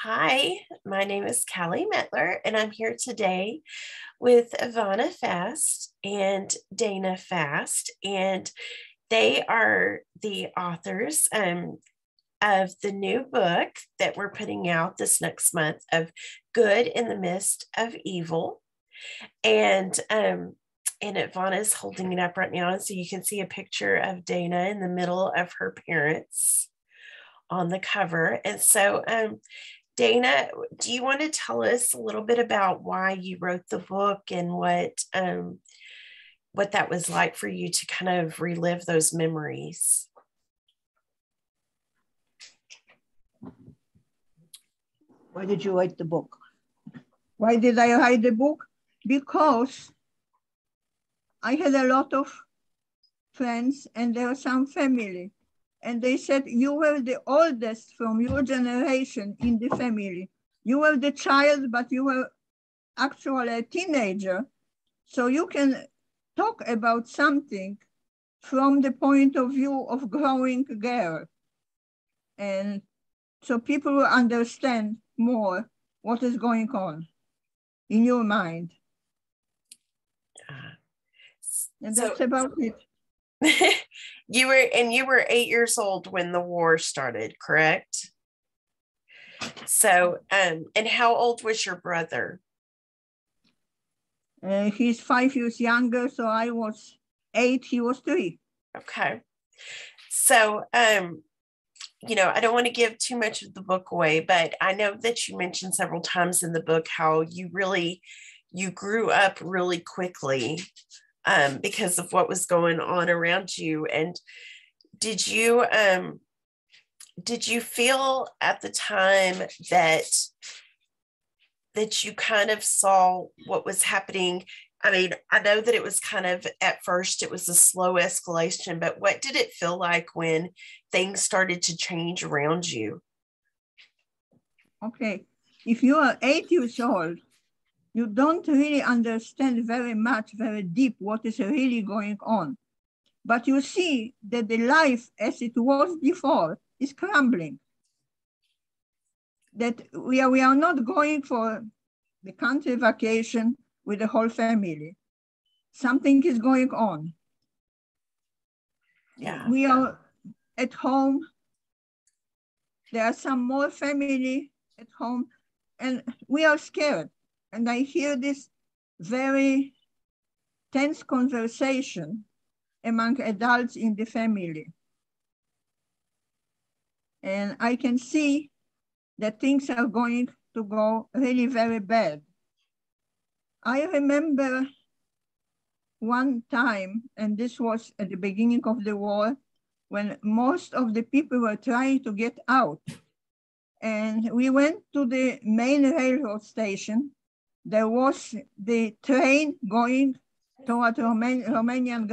Hi, my name is Callie Metler, and I'm here today with Yvona Fast and Dana Fast, and they are the authors of the new book that we're putting out this next month of Good in the Midst of Evil. And Yvonne is holding it up right now, and so you can see a picture of Dana in the middle of her parents on the cover. And so, Dana, do you want to tell us a little bit about why you wrote the book and what that was like for you to kind of relive those memories? Why did you write the book? Why did I write the book? Because I had a lot of friends and there was some family. And they said, you were the oldest from your generation in the family. You were the child, but you were actually a teenager. So you can talk about something from the point of view of growing girl. And so people will understand more what is going on in your mind. And that's about it. You were 8 years old when the war started, correct? So, and how old was your brother? He's 5 years younger, so I was 8, he was 3. Okay. So, I don't want to give too much of the book away, but I know that you mentioned several times in the book how you grew up really quickly because of what was going on around you. And did you feel at the time that you kind of saw what was happening? I mean, I know that it was kind of, at first, it was a slow escalation, but what did it feel like when things started to change around you? Okay, if you are 8 years old, you don't really understand very much, very deep what is really going on. But you see that the life as it was before is crumbling. That we are not going for the country vacation with the whole family. Something is going on. Yeah. We are at home. There are some more family at home, and we are scared. And I hear this very tense conversation among adults in the family. And I can see that things are going to go really very bad. I remember one time, and this was at the beginning of the war, when most of the people were trying to get out. And we went to the main railroad station. There was the train going toward Romanian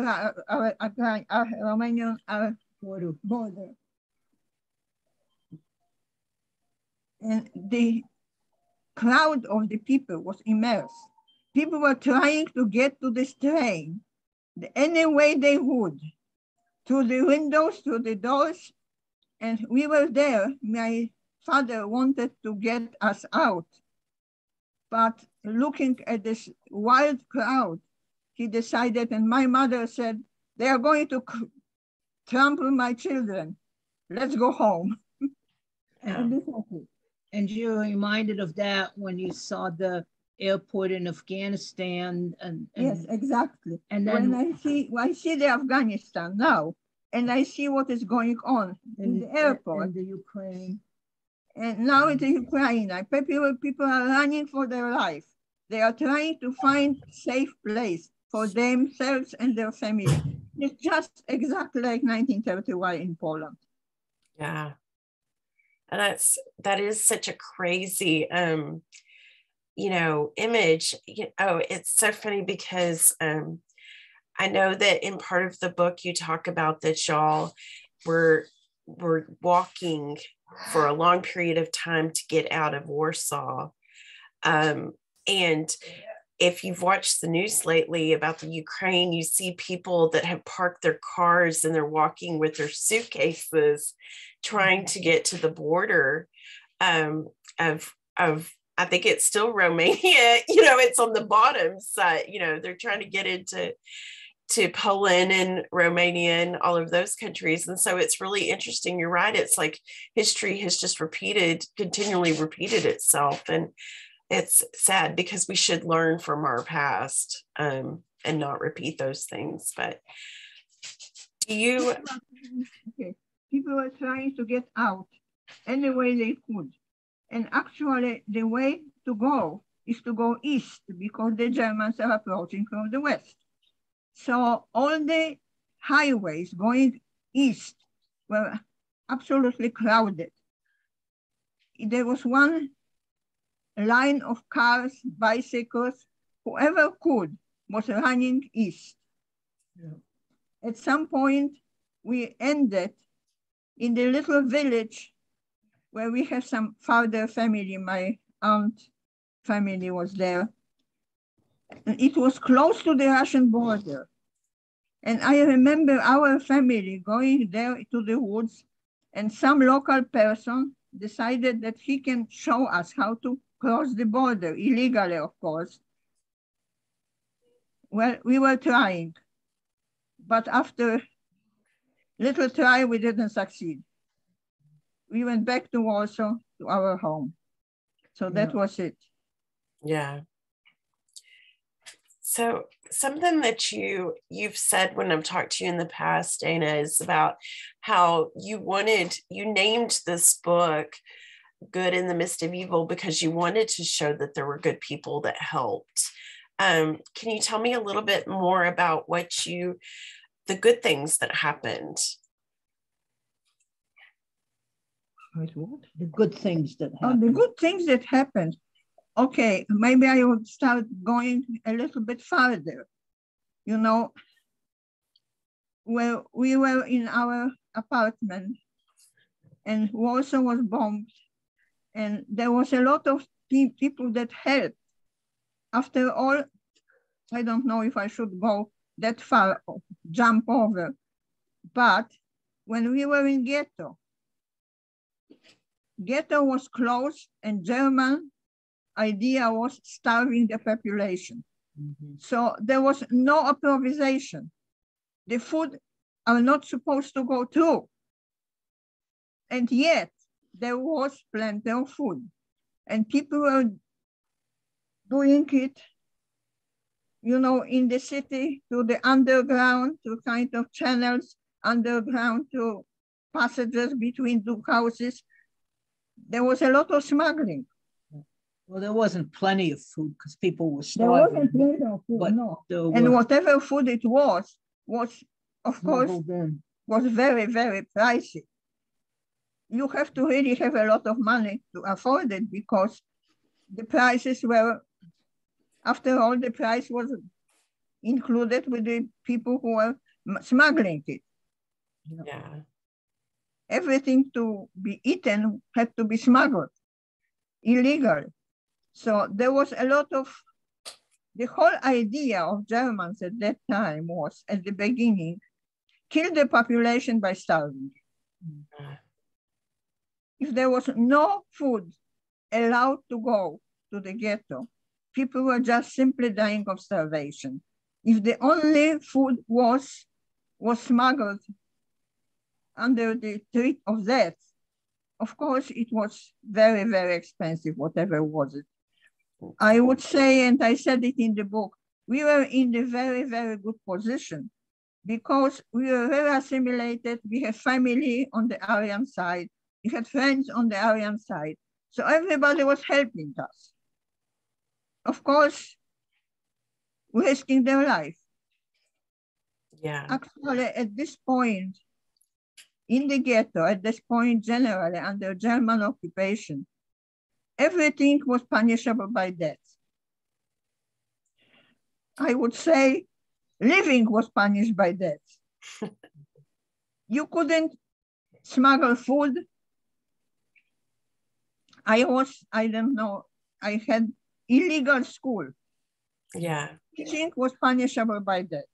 border. And the crowd of the people was immense. People were trying to get to this train any way they would, through the windows, through the doors. And we were there. My father wanted to get us out. But looking at this wild crowd, he decided, and my mother said, they are going to trample my children. Let's go home. And you're reminded of that when you saw the airport in Afghanistan. And yes, exactly. And then when I see the Afghanistan now, and I see what is going on in the airport. In the Ukraine. And now in the Ukraine, people are running for their life. They are trying to find a safe place for themselves and their family. It's just exactly like 1931 in Poland. Yeah. And that is such a crazy, image. It's so funny because I know that in part of the book you talk about that y'all were walking for a long period of time to get out of Warsaw. And if you've watched the news lately about the Ukraine, you see people that have parked their cars and they're walking with their suitcases trying to get to the border. of I think it's still Romania. It's on the bottom side. They're trying to get into Poland and Romania and all of those countries. And so it's really interesting. You're right. It's like history has just continually repeated itself. And it's sad because we should learn from our past and not repeat those things. But people were trying to get out any way they could. And actually, the way to go is to go east because the Germans are approaching from the west. So all the highways going east were absolutely crowded. There was one line of cars, bicycles, whoever could was running east. Yeah. At some point, we ended in the little village where we have some father family. My aunt family was there. And it was close to the Russian border. And I remember our family going there to the woods, and some local person decided that he can show us how to cross the border, illegally, of course. Well, we were trying, but after little try, we didn't succeed. We went back to Warsaw, to our home. So that was it. Yeah. So something that you've said when I've talked to you in the past, Dana, is about how you named this book Good in the Midst of Evil because you wanted to show that there were good people that helped. Can you tell me a little bit more about the good things that happened? The good things that happened. Oh, the good things that happened. Okay, maybe I would start going a little bit farther. Where we were in our apartment and Warsaw was bombed, and there was a lot of people that helped. After all, I don't know if I should go that far, jump over, but when we were in ghetto was closed and German idea was starving the population. Mm-hmm. So there was no improvisation. The food are not supposed to go through. And yet there was plenty of food. And people were doing it, in the city, to the underground, to kind of channels, underground, to passages between two houses. There was a lot of smuggling. Well, there wasn't plenty of food because people were starving. There wasn't plenty of food, no. And whatever food it was of course, was very, very pricey. You have to really have a lot of money to afford it because the prices were, after all, the price was included with the people who were smuggling it. Yeah. Everything to be eaten had to be smuggled, illegal. So there was a lot of, the whole idea of Germans at that time was, at the beginning, kill the population by starving. If there was no food allowed to go to the ghetto, people were just simply dying of starvation. If the only food was smuggled under the threat of death, of course, it was very, very expensive, whatever was it. I would say, and I said it in the book, we were in the very, very good position because we were very assimilated. We had family on the Aryan side. We had friends on the Aryan side. So everybody was helping us. Of course, risking their life. Yeah. Actually, at this point, in the ghetto, at this point generally under German occupation, everything was punishable by death. I would say living was punished by death. You couldn't smuggle food. I had illegal school. Yeah. Teaching was punishable by death.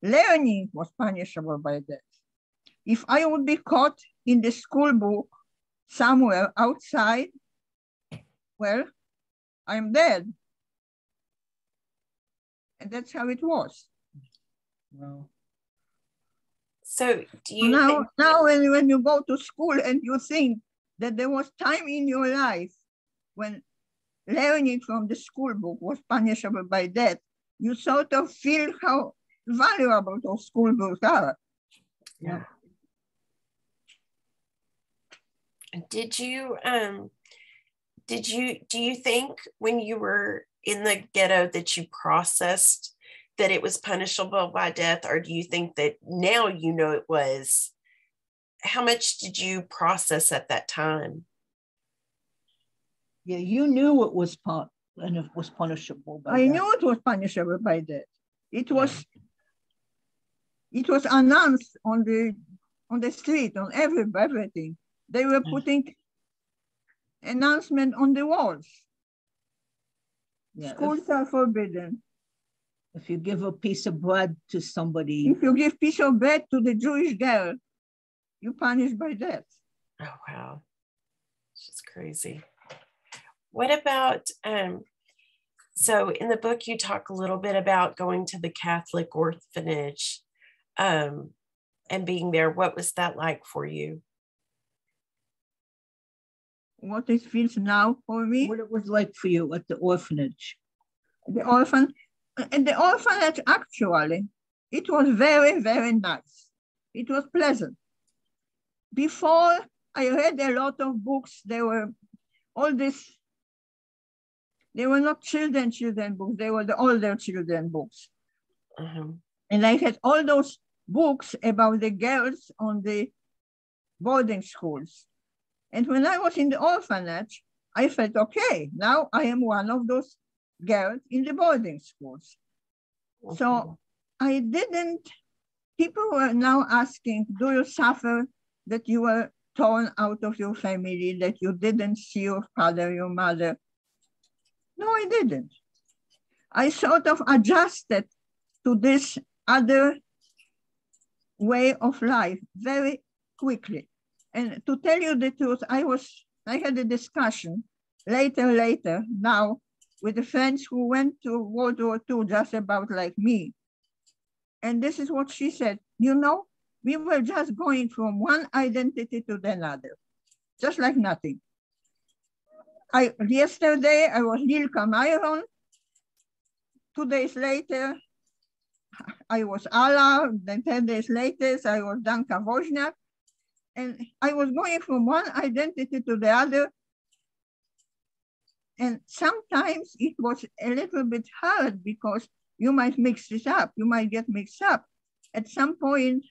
Learning was punishable by death. If I would be caught in the school book somewhere outside, well, I'm dead. And that's how it was. Wow. So do you now when you go to school and you think that there was time in your life when learning from the school book was punishable by death, you sort of feel how valuable those school books are. Yeah. Do you think when you were in the ghetto that you processed that it was punishable by death, or do you think that now you know it was? How much did you process at that time? Yeah, you knew it was punishable by death. I knew it was punishable by death. It was announced on the street, on everything. They were putting announcement on the walls. Yeah, schools are forbidden. If you give a piece of bread to somebody. If you give piece of bread to the Jewish girl, you're punished by death. Oh, wow. It's just crazy. What about, so in the book, you talk a little bit about going to the Catholic orphanage and being there. What was that like for you? What it feels now for me? What it was like for you at the orphanage? The orphanage, actually, it was very, very nice. It was pleasant. Before, I read a lot of books. They were they were not children books. They were the older children books. And I had all those books about the girls on the boarding schools. And when I was in the orphanage, I felt, okay, now I am one of those girls in the boarding schools. Okay. So people were now asking, do you suffer that you were torn out of your family, that you didn't see your father, your mother? No, I didn't. I sort of adjusted to this other way of life very quickly. And to tell you the truth, I had a discussion later now with the friends who went to World War II just about like me. And this is what she said, you know, we were just going from one identity to another, just like nothing. Yesterday, I was Lilka Myron. 2 days later, I was Alla. Then 10 days later, I was Danka Wozniak. And I was going from one identity to the other. And sometimes it was a little bit hard because you might mix this up. You might get mixed up. At some point,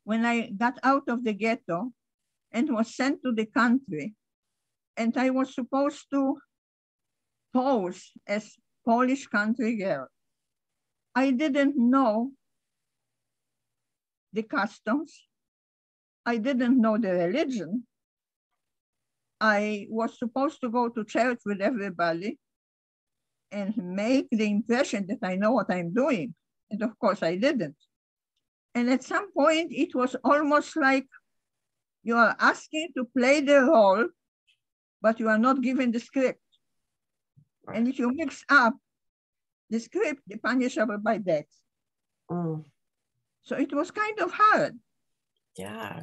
when I got out of the ghetto and was sent to the country, and I was supposed to pose as Polish country girl, I didn't know the customs. I didn't know the religion. I was supposed to go to church with everybody and make the impression that I know what I'm doing. And of course I didn't. And at some point it was almost like you are asking to play the role, but you are not given the script. And if you mix up the script, you're punishable by death. So it was kind of hard. Yeah.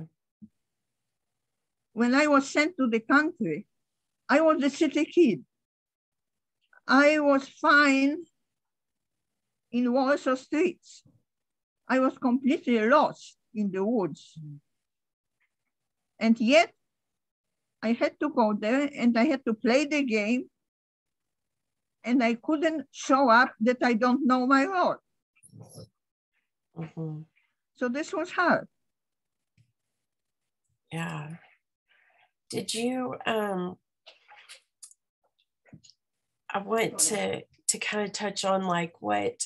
When I was sent to the country, I was a city kid. I was fine in Warsaw streets. I was completely lost in the woods. And yet, I had to go there and I had to play the game, and I couldn't show up that I don't know my role. So this was hard. Yeah. Did you, I want to kind of touch on like what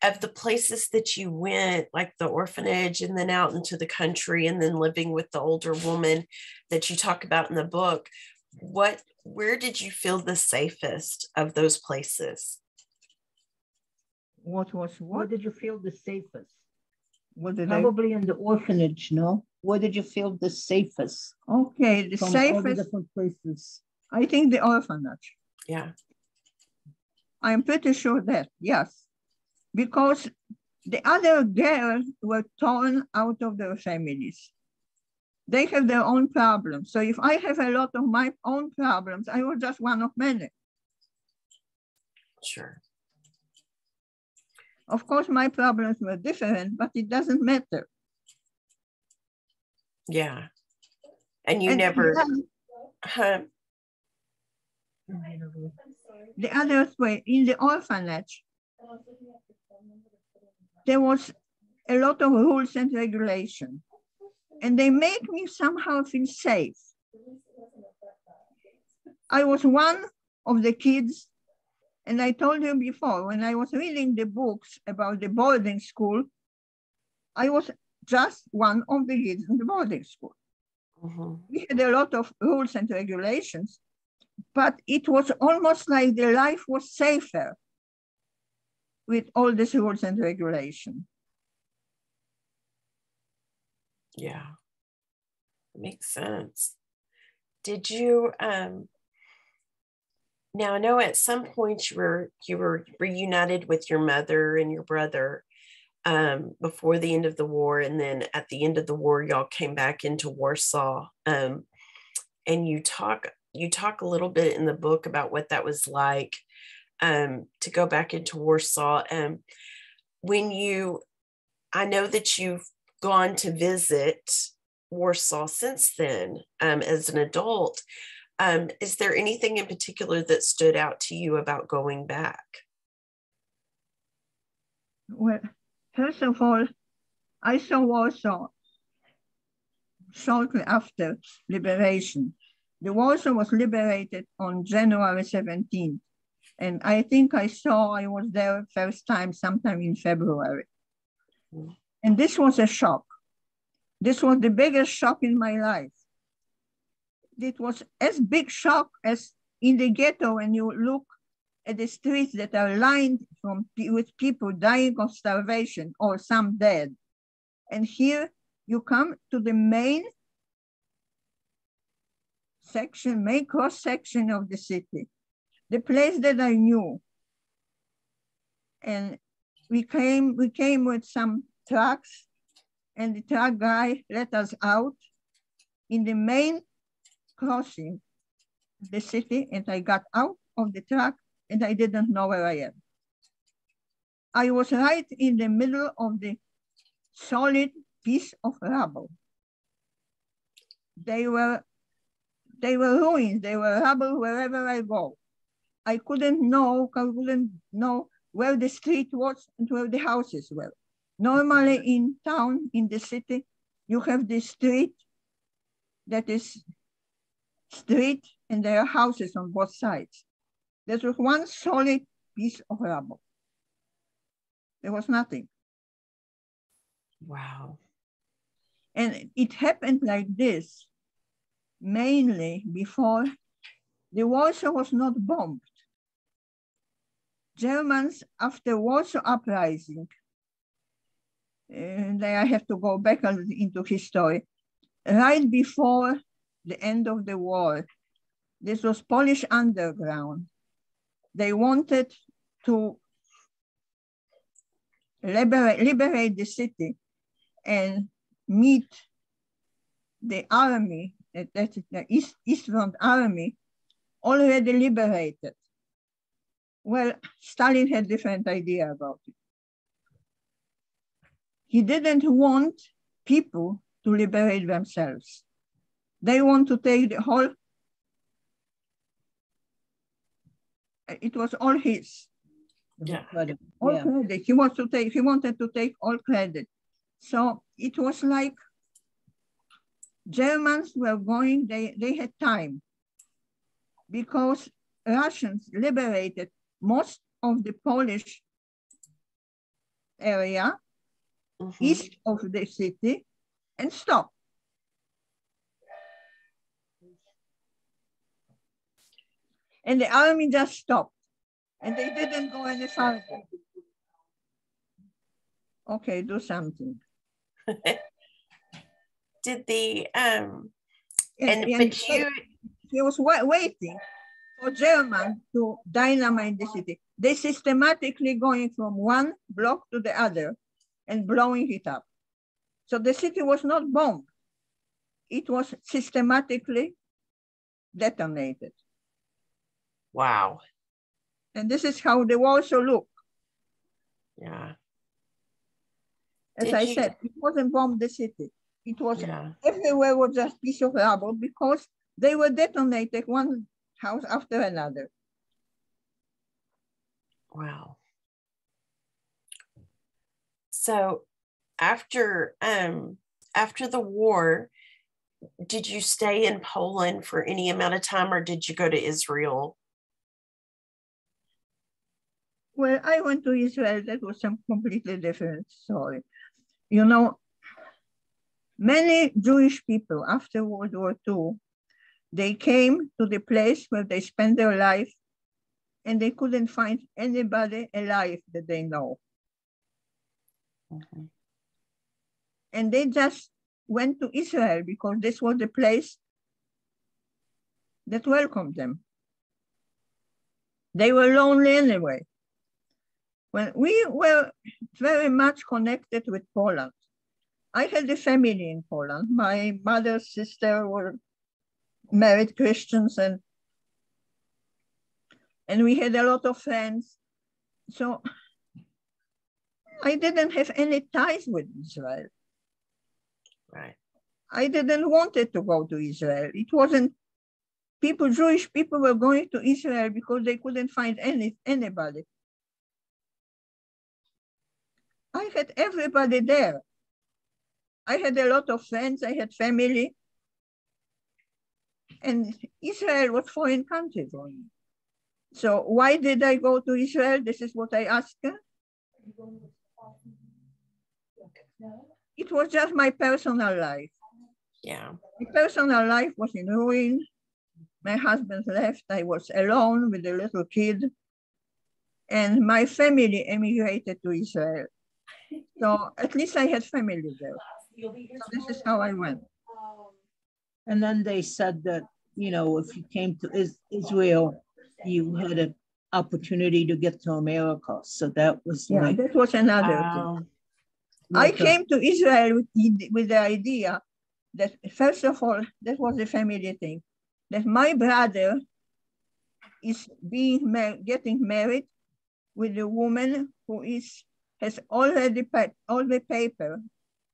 of the places that you went, like the orphanage and then out into the country and then living with the older woman that you talk about in the book, where did you feel the safest of those places? Where did you feel the safest? Probably in the orphanage, no? where did you feel the safest? Okay, the from safest, all the different places. I think the orphanage. Yeah. I'm pretty sure that, yes. Because the other girls were torn out of their families. They have their own problems. So if I have a lot of my own problems, I was just one of many. Sure. Of course, my problems were different, but it doesn't matter. Yeah. And you never... The other way, in the orphanage, there was a lot of rules and regulations, and they make me somehow feel safe. I was one of the kids, and I told you before, when I was reading the books about the boarding school, I was just one of the kids in the boarding school. Mm-hmm. We had a lot of rules and regulations, but it was almost like the life was safer with all these rules and regulations. Yeah, makes sense. Did you, now I know at some point you were reunited with your mother and your brother before the end of the war, and then at the end of the war, y'all came back into Warsaw. And you talk a little bit in the book about what that was like to go back into Warsaw. I know that you've gone to visit Warsaw since then as an adult. Is there anything in particular that stood out to you about going back? Well, first of all, I saw Warsaw shortly after liberation. The Warsaw was liberated on January 17th. And I think I was there first time sometime in February. Mm. And this was a shock. This was the biggest shock in my life. It was as big shock as in the ghetto when you look at the streets that are lined with people dying of starvation or some dead. And here you come to the main cross-section of the city, the place that I knew. And we came with some trucks, and the truck guy let us out in the main crossing of the city, and I got out of the truck and I didn't know where I am. I was right in the middle of the solid piece of rubble. They were ruins, they were rubble wherever I go. I couldn't know where the street was and where the houses were. Normally in town, in the city, you have the street that is street and there are houses on both sides. There was one solid piece of rubble. There was nothing. Wow. And it happened like this, mainly before the Warsaw was not bombed. Germans, after Warsaw Uprising, and I have to go back into history, right before the end of the war, this was Polish underground. They wanted to liberate the city and meet the army, that is the East Front army, already liberated. Well, Stalin had a different idea about it. He didn't want people to liberate themselves. They want to take the whole, it was all his. Yeah. All credit. He wanted to take all credit. So it was like Germans were going, they had time because Russians liberated most of the Polish area east of the city and stopped. And the army just stopped and they didn't go any further. Okay, do something. did the And but you he was waiting for Germans to dynamite the city. They systematically going from one block to the other and blowing it up. So the city was not bombed. It was systematically detonated. wow. And this is how the Warsaw looked. Yeah. As I said, it wasn't bombed the city. It was everywhere was just piece of rubble because they were detonated one house after another. Wow. So after the war, did you stay in Poland for any amount of time, or did you go to Israel? Well, I went to Israel. That was some completely different story. You know, many Jewish people after World War II, they came to the place where they spent their life and they couldn't find anybody alive that they know. Mm-hmm. And they just went to Israel because this was the place that welcomed them. They were lonely anyway. When we were very much connected with Poland, I had a family in Poland. My mother's sister were married Christians, and we had a lot of friends. So I didn't have any ties with Israel. Right. I didn't want it to go to Israel. It wasn't people, Jewish people were going to Israel because they couldn't find anybody. I had everybody there. I had a lot of friends, I had family. And Israel was foreign country for me. So why did I go to Israel? This is what I asked her. It was just my personal life. Yeah. My personal life was in ruin. My husband left. I was alone with a little kid. And my family emigrated to Israel. So at least I had family there. So this is how I went. And then they said that, you know, if you came to Israel, you had an opportunity to get to America. So that was that was another thing. I came to Israel with the idea that, first of all, that was a family thing, that my brother is getting married with a woman who has already all the paper,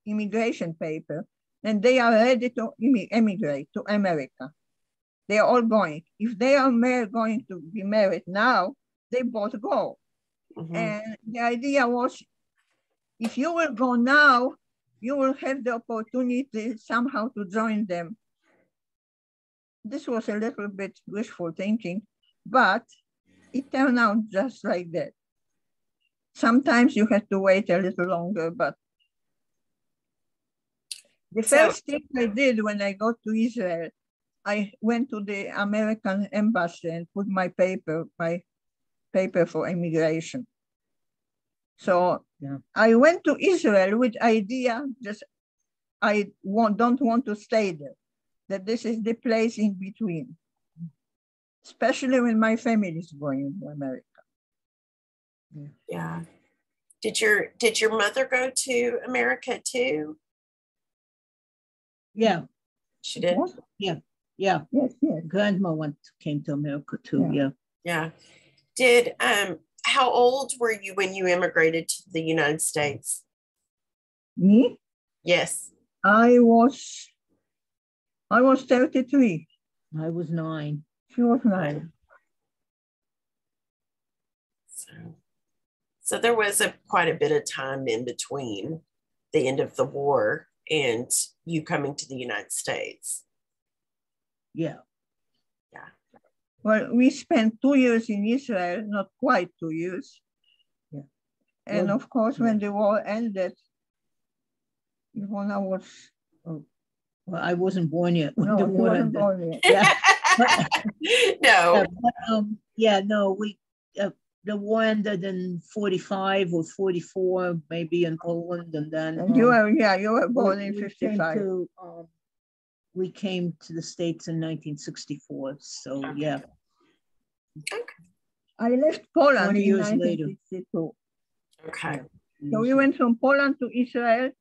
immigration paper, and they are ready to emigrate to America. They are all going. If they are going to be married now, they both go. Mm-hmm. And the idea was, if you will go now, you will have the opportunity somehow to join them. This was a little bit wishful thinking, but it turned out just like that. Sometimes you have to wait a little longer, but the first thing I did when I got to Israel, I went to the American embassy and put my paper for immigration. So I went to Israel with idea that I don't want to stay there, that this is the place in between, especially when my family is going to America. Yeah. Did your mother go to America too? Yeah. She did? Yeah. Yeah. Yes. Grandma came to America too. Yeah. Yeah. Did how old were you when you immigrated to the United States? Me? Yes. I was 33. I was 9. She was 9. So there was quite a bit of time in between the end of the war and you coming to the United States. Yeah. Yeah. Well, we spent 2 years in Israel, not quite 2 years. Yeah. And of course, when the war ended, Yvona was... Well, I wasn't born yet. No, she wasn't born yet. Yeah. No. We the war ended in 45 or 44, maybe in Poland, and then And you were born in 55. We came to the States in 1964. So yeah. Okay. I left Poland 20 in years later. 1962. Okay. So we went from Poland to Israel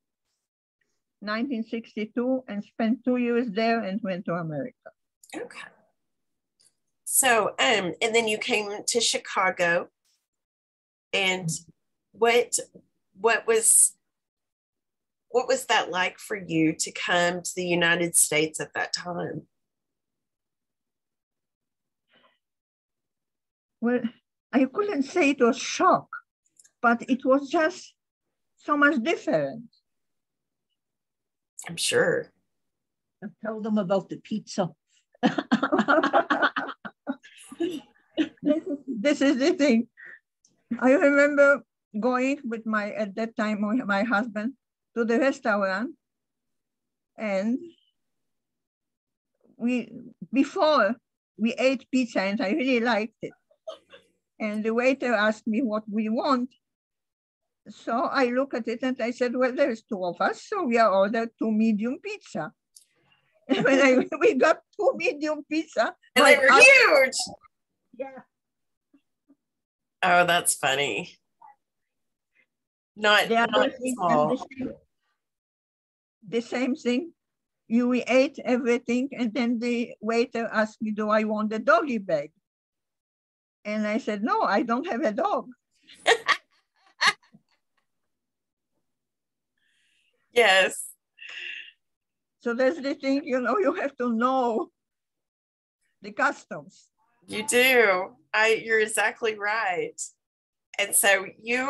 1962 and spent 2 years there and went to America. Okay. So, and then you came to Chicago, and what was that like for you to come to the United States at that time? Well, I couldn't say it was shock, but it was just so much different. I'm sure. Tell them about the pizza. This is the thing. I remember going with at that time, my husband to the restaurant, and before we ate pizza, and I really liked it. And the waiter asked me what we want. So I look at it and I said, well, there's two of us, so we are ordered 2 medium pizza. And when we got 2 medium pizza. And they were huge. Yeah. Oh, that's funny. Not small. The same thing. We ate everything, and then the waiter asked me, do I want the doggy bag? And I said, no, I don't have a dog. Yes. So that's the thing, you have to know the customs. You do. You're exactly right. And so you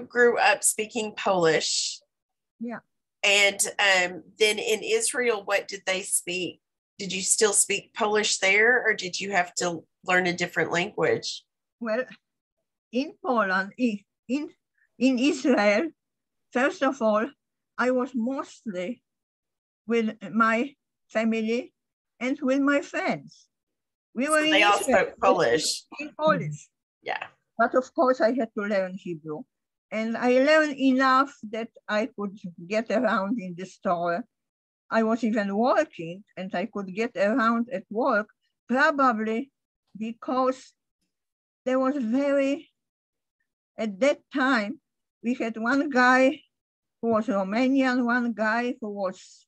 grew up speaking Polish. Yeah. And then in Israel, what did they speak? Did you still speak Polish there, or did you have to learn a different language? Well, in Poland, in Israel, first of all, I was mostly with my family and with my friends. They all spoke Polish. In Polish. Yeah. But of course, I had to learn Hebrew. And I learned enough that I could get around in the store. I was even working, and I could get around at work, probably because there was at that time, we had one guy who was Romanian, one guy who was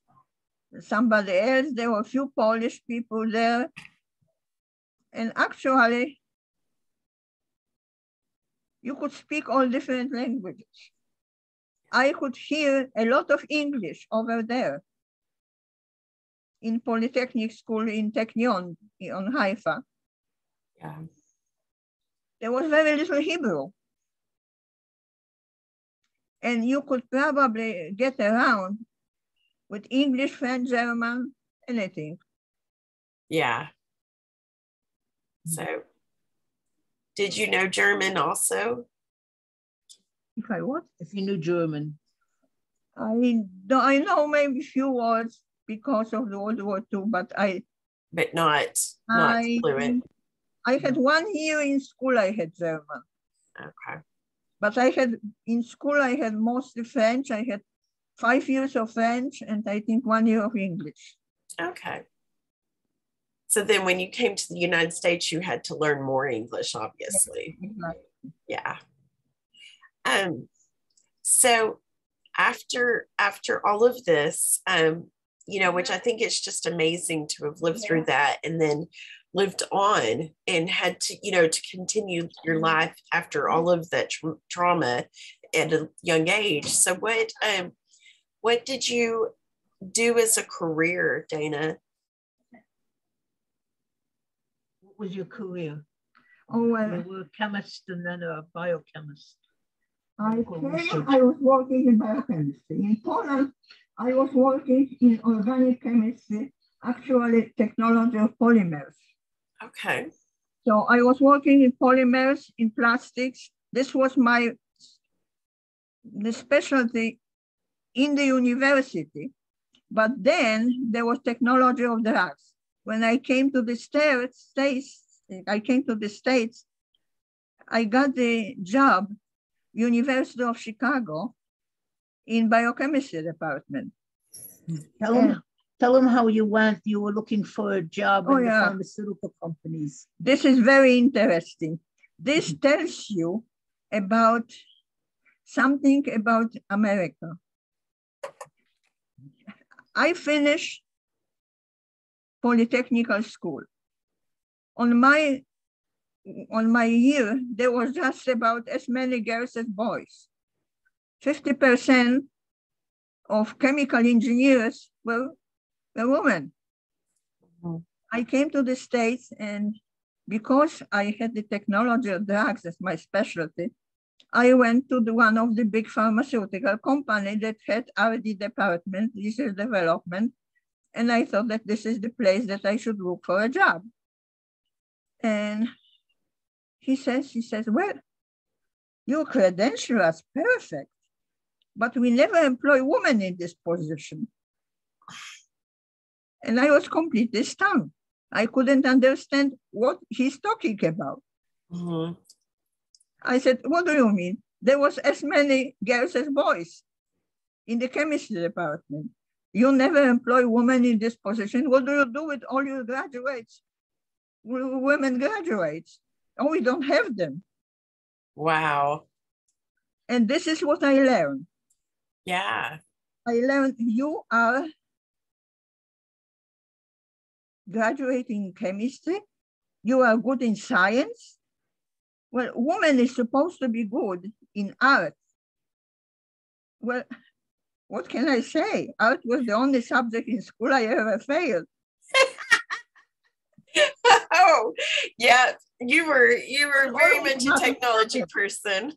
somebody else. There were a few Polish people there. And actually, you could speak all different languages. I could hear a lot of English over there in Polytechnic School in Technion on Haifa. Yeah. There was very little Hebrew. And you could probably get around with English, French, German, anything. Yeah. So, did you know German also? If I what? If you knew German. I know maybe a few words because of the World War II, but not fluent. I had 1 year in school, I had German. Okay. But in school, I had mostly French. I had 5 years of French, and I think 1 year of English. Okay. So then when you came to the United States, you had to learn more English, obviously. Exactly. Yeah. So after all of this, which I think it's just amazing to have lived through that and then lived on and had to, to continue your life after all of that trauma at a young age. So what did you do as a career, Dana? What was your career? Oh, well, you were a chemist and then a biochemist. I was working in biochemistry. In Poland, I was working in organic chemistry, actually technology of polymers. Okay. So I was working in polymers, in plastics. This was the specialty in the university. But then there was technology of drugs. When I came to the States, I got the job, University of Chicago, in biochemistry department. Tell them how you went. You were looking for a job in the pharmaceutical companies. This is very interesting. This tells you about something about America. I finished Polytechnical School. On my year, there was just about as many girls as boys. 50% of chemical engineers were women. Mm-hmm. I came to the States, and because I had the technology of drugs as my specialty, I went to one of the big pharmaceutical companies that had R&D department, research development, and I thought that this is the place that I should look for a job. And he says, well, your credentials are perfect, but we never employ women in this position. And I was completely stunned. I couldn't understand what he's talking about. Mm-hmm. I said, what do you mean? There was as many girls as boys in the chemistry department. You never employ women in this position. What do you do with all your graduates? Women graduates? Oh, we don't have them. Wow. And this is what I learned. Yeah. I learned you are graduating in chemistry. You are good in science. Well, woman is supposed to be good in art. Well, what can I say? Art was the only subject in school I ever failed. Oh, yeah. You were very much a technology person.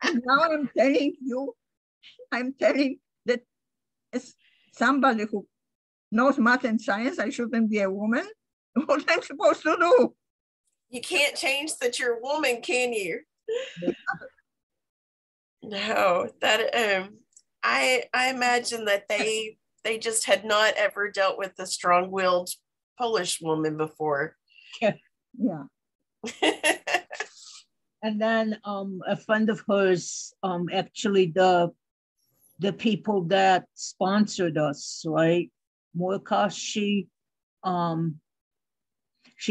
Now I'm telling that as somebody who knows math and science, I shouldn't be a woman. What am I supposed to do? You can't change that you're a woman, can you? No, that I imagine that they just had not ever dealt with a strong-willed Polish woman before. Yeah. And then a friend of hers, actually the people that sponsored us, right? Moika, she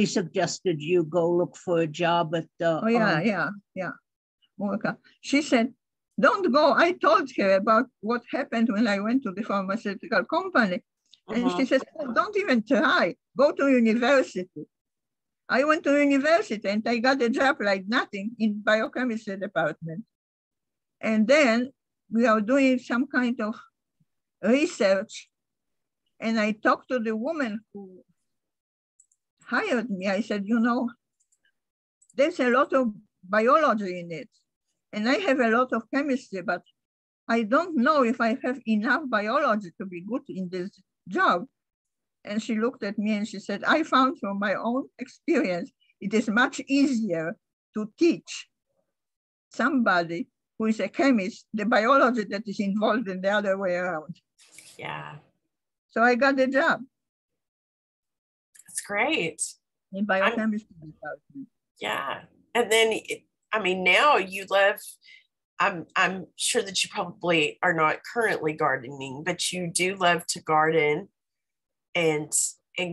suggested you go look for a job at the. Oh, yeah. Moika. She said, don't go. I told her about what happened when I went to the pharmaceutical company. And she says, oh, don't even try. Go to university. I went to university and I got a job like nothing in biochemistry department. And then we are doing some kind of research. And I talked to the woman who hired me. I said, you know, there's a lot of biology in it. And I have a lot of chemistry, but I don't know if I have enough biology to be good in this job. And she looked at me and she said, I found from my own experience, it is much easier to teach somebody who is a chemist the biology that is involved in the other way around. Yeah. So I got the job. That's great. In biochemistry department. Yeah. And then, I mean, now you live, I'm sure that you probably are not currently gardening, but you do love to garden and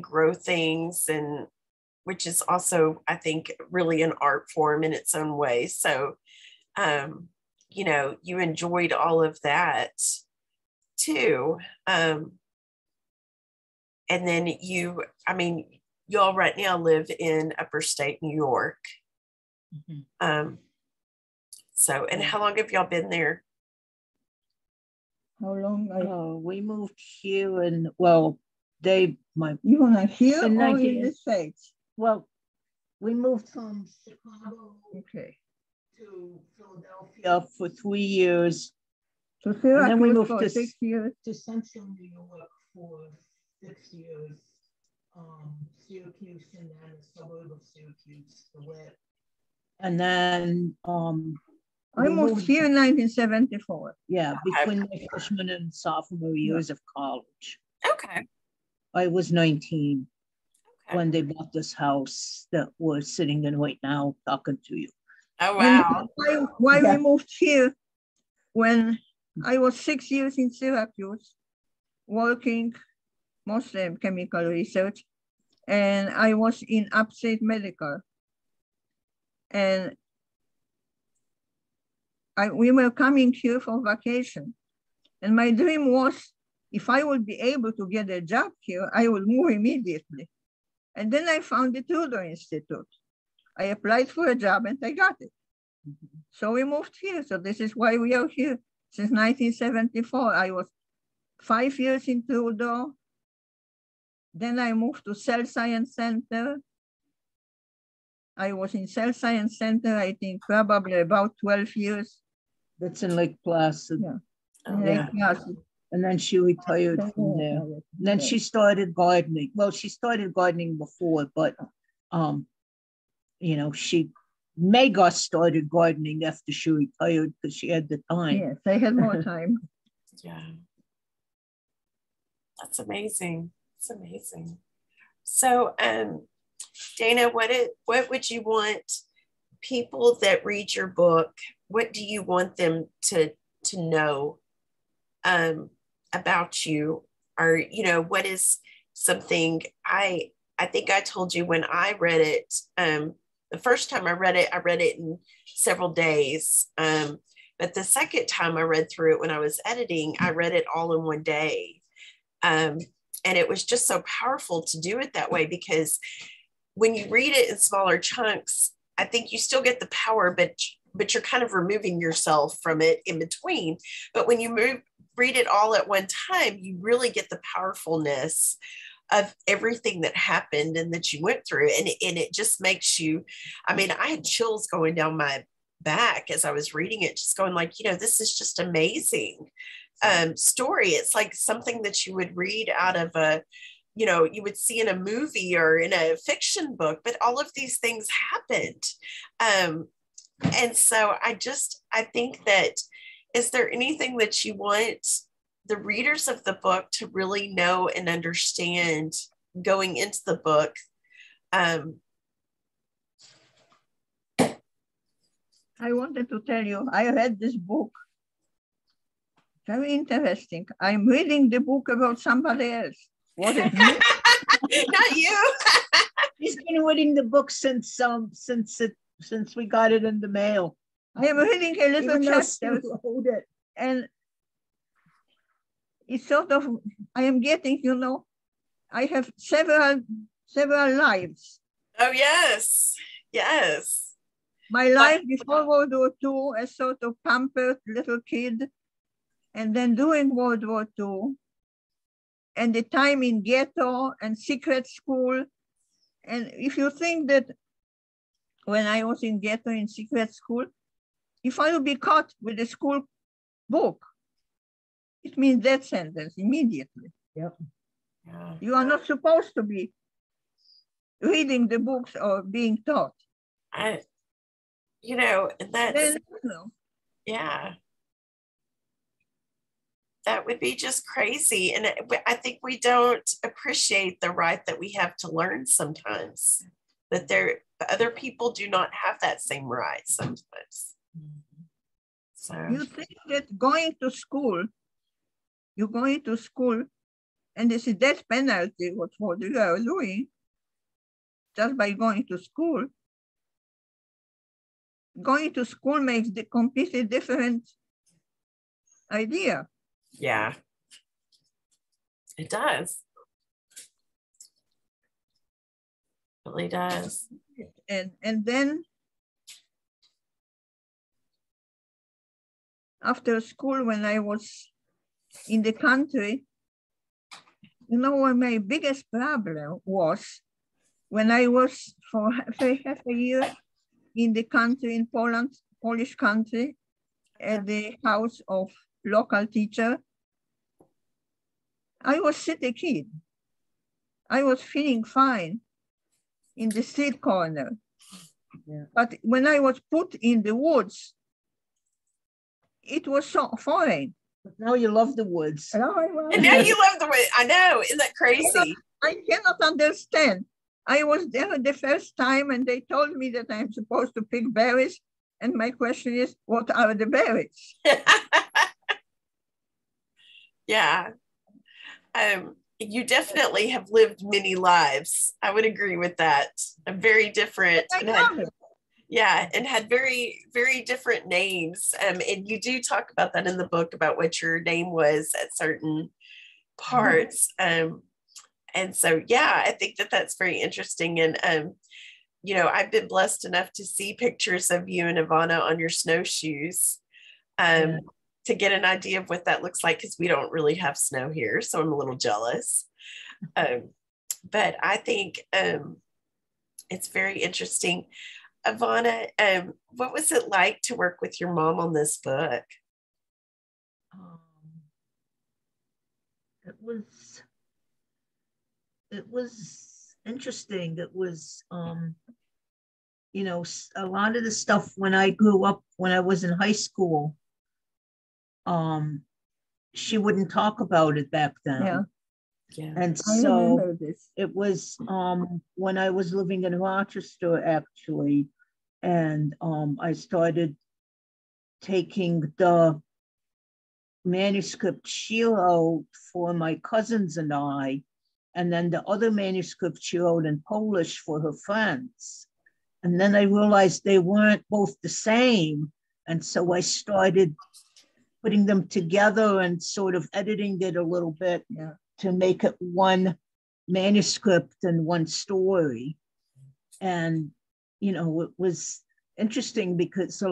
grow things, and which is also, I think, really an art form in its own way. So, you know, you enjoyed all of that too. And then y'all right now live in upper state New York. Mm-hmm. So, and how long have y'all been there? How long? We moved here, and well, you want to here or in the States? Well, we moved from Chicago to Philadelphia for 3 years. So and then we moved for 6 years to Central New York for 6 years. Syracuse, and then a suburb of Syracuse, the West. And then I moved here in 1974. Yeah, between my freshman and sophomore years of college. Okay. I was 19 when they bought this house that we're sitting in right now talking to you. Oh, wow. Why we moved here, when I was 6 years in Syracuse, working mostly in chemical research, and I was in upstate medical. And we were coming here for vacation. And my dream was, if I would be able to get a job here, I would move immediately. And then I found the Tudor Institute. I applied for a job and I got it. So we moved here. So this is why we are here since 1974. I was 5 years in Tudor. Then I moved to Cell Science Center. I was in Cell Science Center, I think probably about 12 years. That's in Lake Placid. Yeah. Oh, Yeah. Lake Placid. And then she retired from there. And then she started gardening. Well, she started gardening before, but you know, Mega started gardening after she retired because she had the time. Yes, I had more time. Yeah. That's amazing. It's amazing. So, Dana, what would you want people that read your book? What do you want them to know about you? Or, you know, what is something I think I told you when I read it, the first time I read it in several days. But the second time I read through it when I was editing, I read it all in one day. And it was just so powerful to do it that way, because when you read it in smaller chunks, I think you still get the power, but you're kind of removing yourself from it in between. But when you read it all at one time, you really get the powerfulness of everything that happened and that you went through. And it just makes you, I mean, I had chills going down my back as I was reading it, just going like, you know, this is just amazing story. It's like something that you would read out of a, you know, you would see in a movie or in a fiction book, but all of these things happened. And so I think that, is there anything that you want the readers of the book to really know and understand going into the book? I wanted to tell you, I read this book. Very interesting. I'm reading the book about somebody else. Was it me? Not you. She's been reading the book since we got it in the mail. I am reading a little chapter, and it's sort of, I am getting, you know, I have several lives. Oh, yes. Yes. My life before World War II, a sort of pampered little kid, and then during World War II, and the time in ghetto and secret school. And if you think that when I was in ghetto in secret school, if I would be caught with a school book, it means death sentence immediately. Yep. Yeah. You are not supposed to be reading the books or being taught. You know, that's, no. Yeah. That would be just crazy. And I think we don't appreciate the right that we have to learn sometimes, that other people do not have that same right sometimes. So you think that you're going to school and there's a death penalty what you are doing just by going to school. Going to school makes the completely different idea. Yeah, it does. It really does. And then after school, when I was in the country, you know what my biggest problem was? When I was for half a year in the country, in Poland, Polish country, at the house of local teacher, I was city kid. I was feeling fine in the street corner. Yeah. But when I was put in the woods, it was so foreign. But now you love the woods. And now you love the woods. I know. Isn't that crazy? I cannot understand. I was there the first time and they told me that I'm supposed to pick berries. And my question is, what are the berries? Yeah. You definitely have lived many lives. I would agree with that. Very different. And had very, very different names. And you do talk about that in the book about what your name was at certain parts. And so, yeah, I think that that's very interesting. And, I've been blessed enough to see pictures of you and Yvona on your snowshoes. To get an idea of what that looks like, because we don't really have snow here, so I'm a little jealous. But I think it's very interesting. Yvona, what was it like to work with your mom on this book? It was interesting. It was a lot of the stuff when I grew up, when I was in high school, she wouldn't talk about it back then. Yeah. And so it was when I was living in Rochester, actually, and I started taking the manuscript she wrote for my cousins and I, and then the other manuscript she wrote in Polish for her friends. And then I realized they weren't both the same. And so I started putting them together and sort of editing it a little bit to make it one manuscript and one story. And, it was interesting because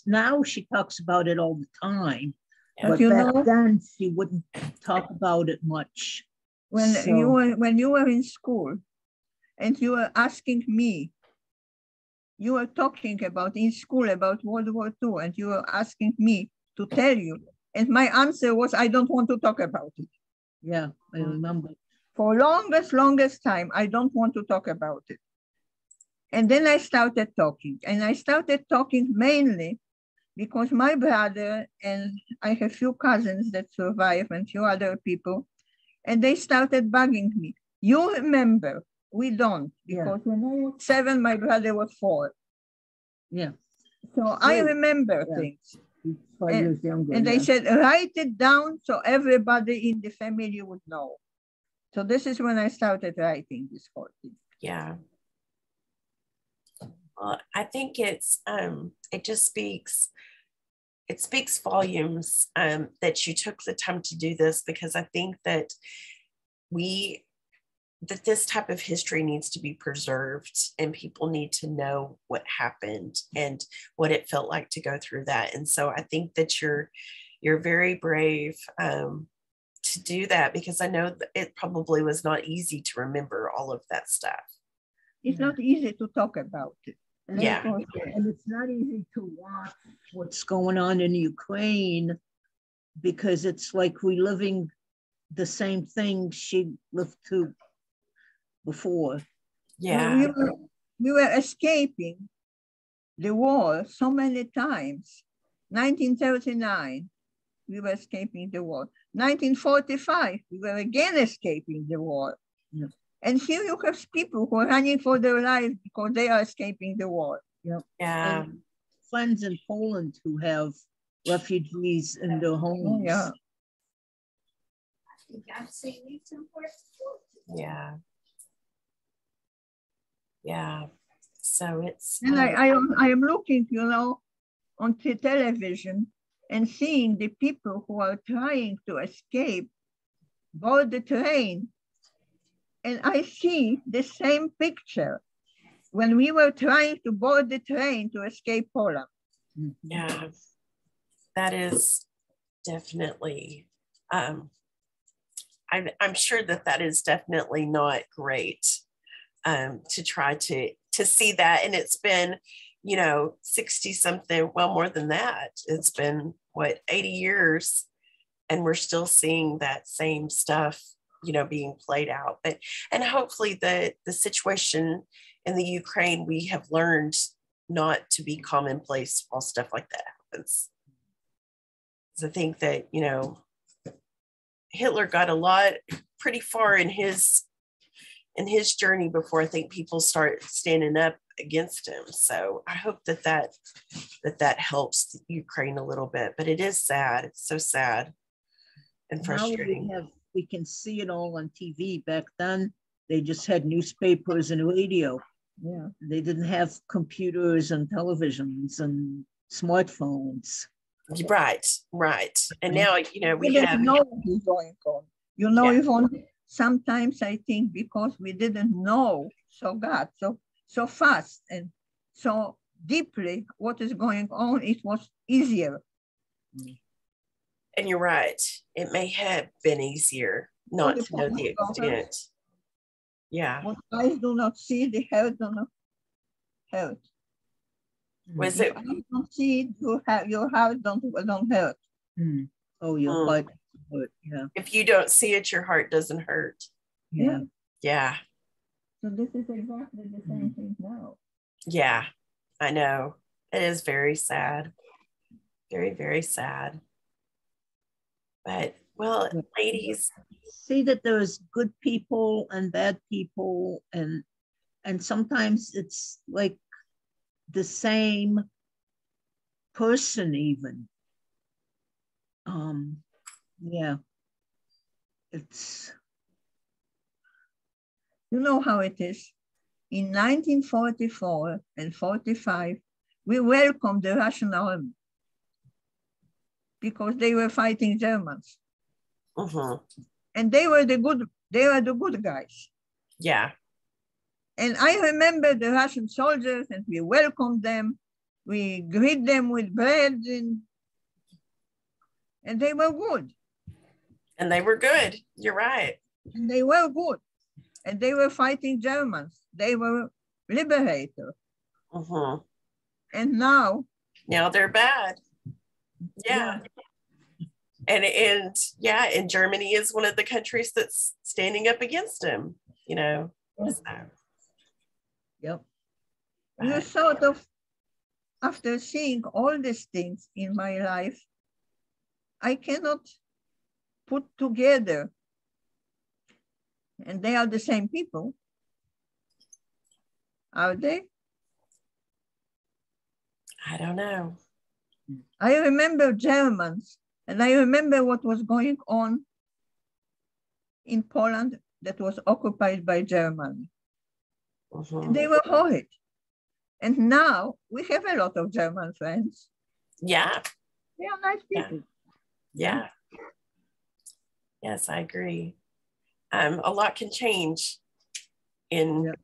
now she talks about it all the time. But back then she wouldn't talk about it much. When you were in school and you were asking me, you were talking in school about World War II, and you were asking me to tell you. And my answer was, I don't want to talk about it. Yeah, I remember. For longest time, I don't want to talk about it. And then I started talking. And I started talking mainly because my brother and I have few cousins that survive and few other people, and they started bugging me. You remember, we don't, because when I was 7, my brother was 4. Yeah. So I remember things. 5 years younger. And they said, write it down so everybody in the family would know. So this is when I started writing this whole thing. Yeah. Well, I think it just speaks volumes that you took the time to do this, because I think that this type of history needs to be preserved, and people need to know what happened and what it felt like to go through that. And so I think that you're very brave to do that, because I know that it probably was not easy to remember all of that stuff. It's not easy to talk about it. And it's not easy to watch what's going on in Ukraine, because it's like reliving the same thing she lived through before. Yeah. We were escaping the war so many times. 1939, we were escaping the war. 1945, we were again escaping the war. Yeah. And here you have people who are running for their lives because they are escaping the war. Yeah. And friends in Poland who have refugees in their homes. Yeah. I think I'm saying it's important. Yeah. Yeah. So it's. And I am looking, on the television and seeing the people who are trying to escape board the train. And I see the same picture when we were trying to board the train to escape Poland. Yeah, that is definitely, I'm sure that is definitely not great to try to see that. And it's been, 60 something, well, more than that. It's been 80 years, and we're still seeing that same stuff, being played out. And hopefully the situation in the Ukraine, we have learned not to be commonplace while stuff like that happens. So I think that, Hitler got pretty far in his journey before I think people start standing up against him. So I hope that helps Ukraine a little bit. But it is sad. It's so sad and frustrating. Now we can see it all on TV. Back then, they just had newspapers and radio. Yeah. They didn't have computers and televisions and smartphones. Right. And now, we didn't have know what is going on. Yvonne, sometimes I think because we didn't know so fast and so deeply what is going on, it was easier. And you're right. It may have been easier not to know the extent. Yeah. What eyes do not see, the heart do not hurt. Was if it? I don't see it, your heart don't hurt. Oh, your heart hurt. Yeah. If you don't see it, your heart doesn't hurt. Yeah. Yeah. So this is exactly the same thing now. Yeah, I know. It is very sad. Very, very sad. But, well, ladies. See that there's good people and bad people, and sometimes it's like the same person even. Yeah. It's, you know how it is. In 1944 and 45, we welcomed the Russian army because they were fighting Germans. And they were the good guys. Yeah. And I remember the Russian soldiers, and we welcomed them. We greet them with bread, and they were good. And they were good. You're right. And they were good. And they were fighting Germans. They were liberators. And now they're bad. Yeah. And Germany is one of the countries that's standing up against him, So. Yep. You sort of, after seeing all these things in my life, I cannot put together, and they are the same people. Are they? I don't know. I remember Germans, and I remember what was going on in Poland that was occupied by Germany. And they were horrid. And now we have a lot of German friends. Yeah. They are nice people. Yeah. Yes, I agree. A lot can change in,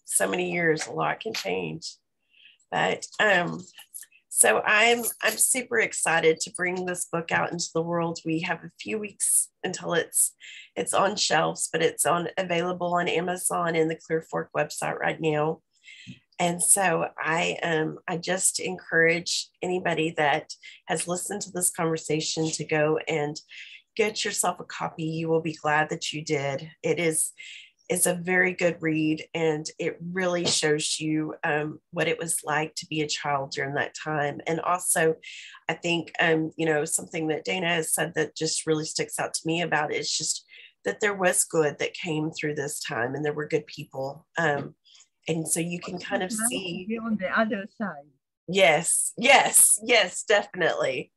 so many years. A lot can change. But so I'm super excited to bring this book out into the world. We have a few weeks until it's on shelves, but it's available on Amazon and the Clear Fork website right now. And so I just encourage anybody that has listened to this conversation to go and get yourself a copy. You will be glad that you did. It's a very good read, and it really shows you what it was like to be a child during that time. And also, I think, something that Dana has said that just really sticks out to me about it is just that there was good that came through this time, and there were good people. And so you can kind of see on the other side. Yes, definitely.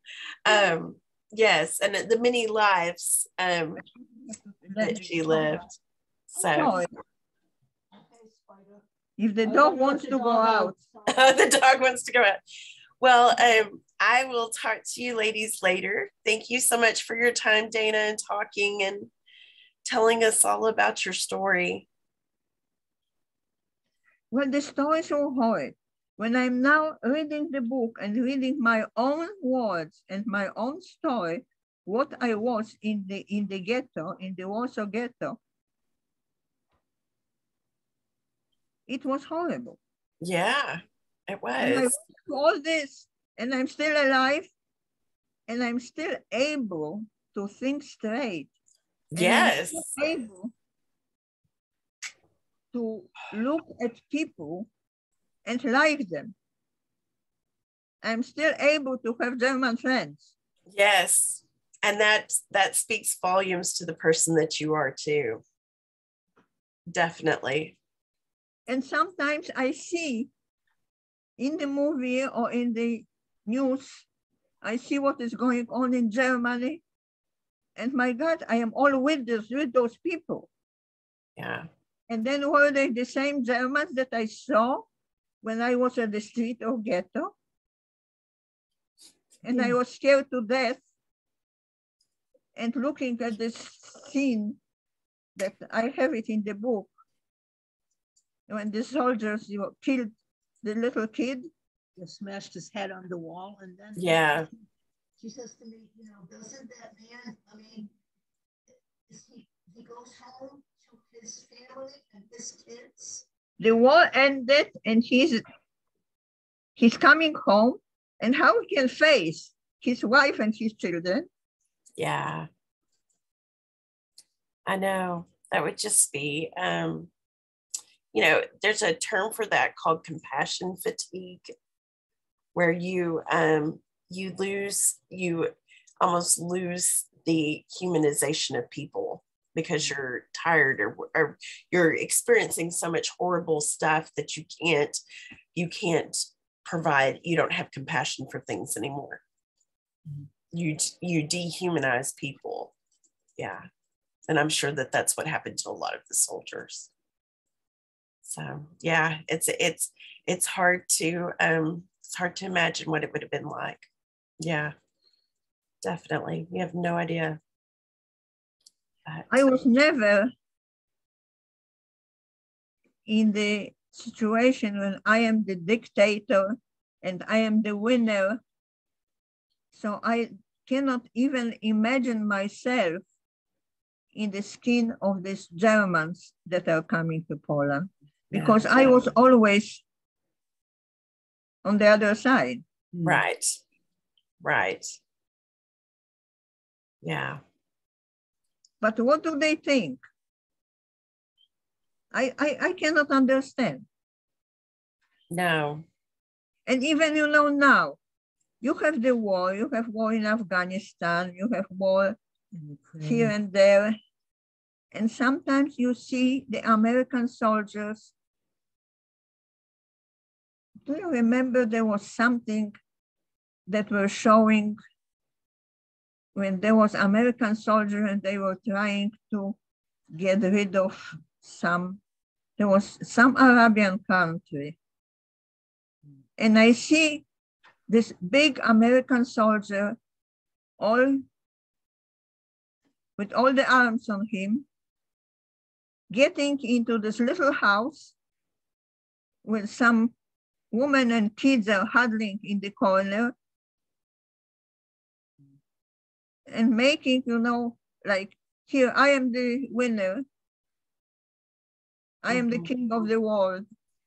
Yes, and the many lives that she lived. So if the dog wants to go out. The dog wants to go out. Well, I will talk to you ladies later. Thank you so much for your time, Dana, and talking and telling us all about your story. Well, the stories are horrid. When I'm now reading the book and reading my own words and my own story, what I was in the ghetto, in the Warsaw ghetto, it was horrible. Yeah, it was. And I went through all this, and I'm still alive, and I'm still able to think straight. Yes. And I'm still able to look at people and like them. I'm still able to have German friends. Yes, and that speaks volumes to the person that you are too. Definitely. And sometimes I see in the movie or in the news, I see what is going on in Germany. And my God, I am all with those people. Yeah. And then were they the same Germans that I saw when I was at the street of ghetto? And I was scared to death. And looking at this scene that I have it in the book, when the soldiers killed the little kid. They smashed his head on the wall, and then Yeah. she says to me, doesn't that man, he goes home to his family and his kids. The war ended and he's coming home, and how he can face his wife and his children. Yeah. I know. That would just be, there's a term for that called compassion fatigue, where you almost lose the humanization of people because you're tired or you're experiencing so much horrible stuff that you can't provide. You don't have compassion for things anymore. You dehumanize people. Yeah. And I'm sure that that's what happened to a lot of the soldiers. So yeah, it's hard to imagine what it would have been like. Yeah, definitely. We have no idea. But I was never in the situation when I am the dictator and I am the winner. So I cannot even imagine myself in the skin of these Germans that are coming to Poland, because I was always on the other side. Right. Yeah. But what do they think? I cannot understand. No. And even, now, you have the war, you have war in Afghanistan, you have war here and there. And sometimes you see the American soldiers. Do you remember there was something that were showing when there was American soldier and they were trying to get rid of there was some Arabian country. And I see this big American soldier with all the arms on him, getting into this little house with some women and kids are huddling in the corner and making, like, here, I am the winner. I am the king of the world.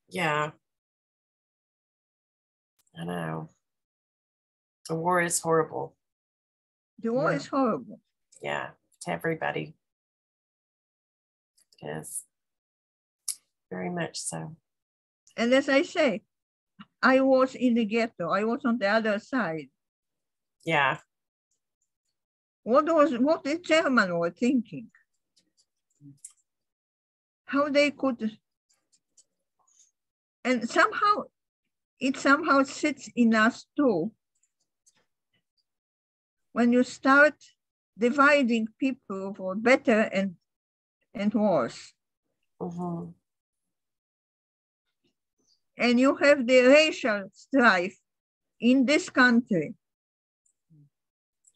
Yeah. I know. The war is horrible. The war is horrible. Yeah, to everybody. Yes. Very much so. And as I say, I was in the ghetto. I was on the other side. Yeah. What the Germans were thinking? How they could, and it somehow sits in us too. When you start dividing people for better and worse. Mm-hmm. And you have the racial strife in this country.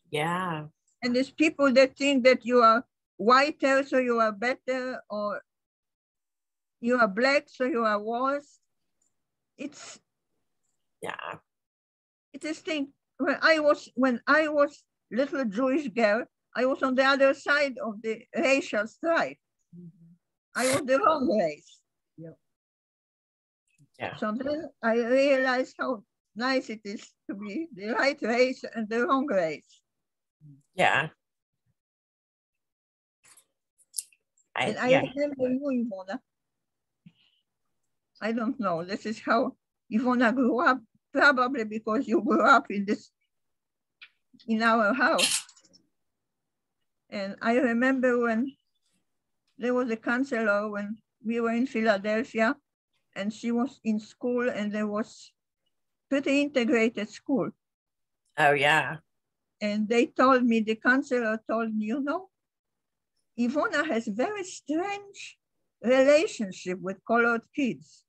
Yeah. And there's people that think that you are whiter, so you are better, or you are black, so you are worse. It's a thing. When I was little Jewish girl, I was on the other side of the racial strife. I was the wrong race. Yeah. So then I realized how nice it is to be the right race and the wrong race. Yeah. I remember you, Yvona. I don't know. This is how Yvona grew up, probably because you grew up in our house. And I remember when there was a counselor when we were in Philadelphia, and she was in school, and there was pretty integrated school. Oh, yeah. And they told me, the counselor told me, you know, Yvona has very strange relationship with colored kids.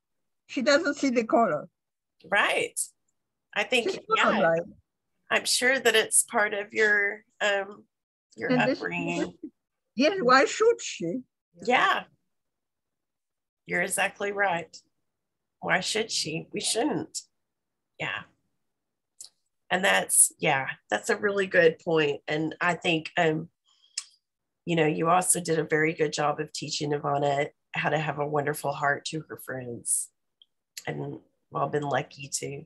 She doesn't see the color. Right. I think, She's yeah, colorblind. I'm sure that it's part of your And upbringing. Yes, why should she? Yeah. You're exactly right. Why should she? We shouldn't. Yeah. And that's a really good point. And I think, you also did a very good job of teaching Yvona how to have a wonderful heart to her friends. And I've been lucky to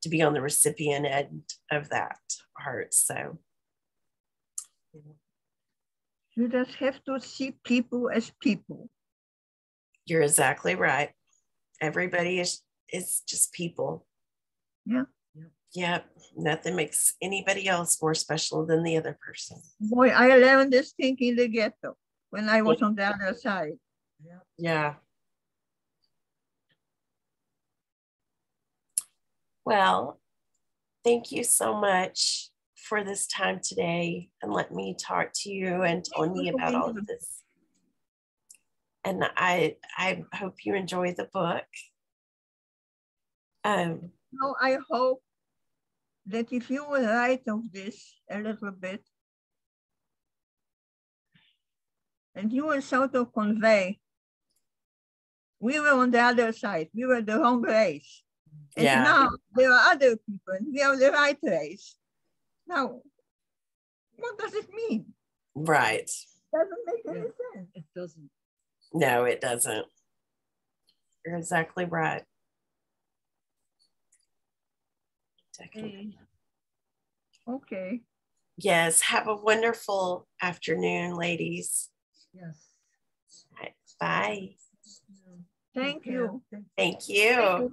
be on the recipient end of that heart. So you just have to see people as people. You're exactly right. Everybody is just people. Yeah. Yeah. Nothing makes anybody else more special than the other person. Boy, I learned this thing in the ghetto when I was on the other side. Yeah. Well, thank you so much for this time today and let me talk to you and telling me about all of this. And I hope you enjoy the book. No, I hope that if you will write of this a little bit, and you will sort of convey, we were on the other side, we were the wrong race. And now there are other people, and we are the right race. Now, what does it mean? Right. Doesn't make any sense. It doesn't. No, it doesn't. You're exactly right. Okay. Yes. Have a wonderful afternoon, ladies. Yes. Right, bye. Thank you. Thank you.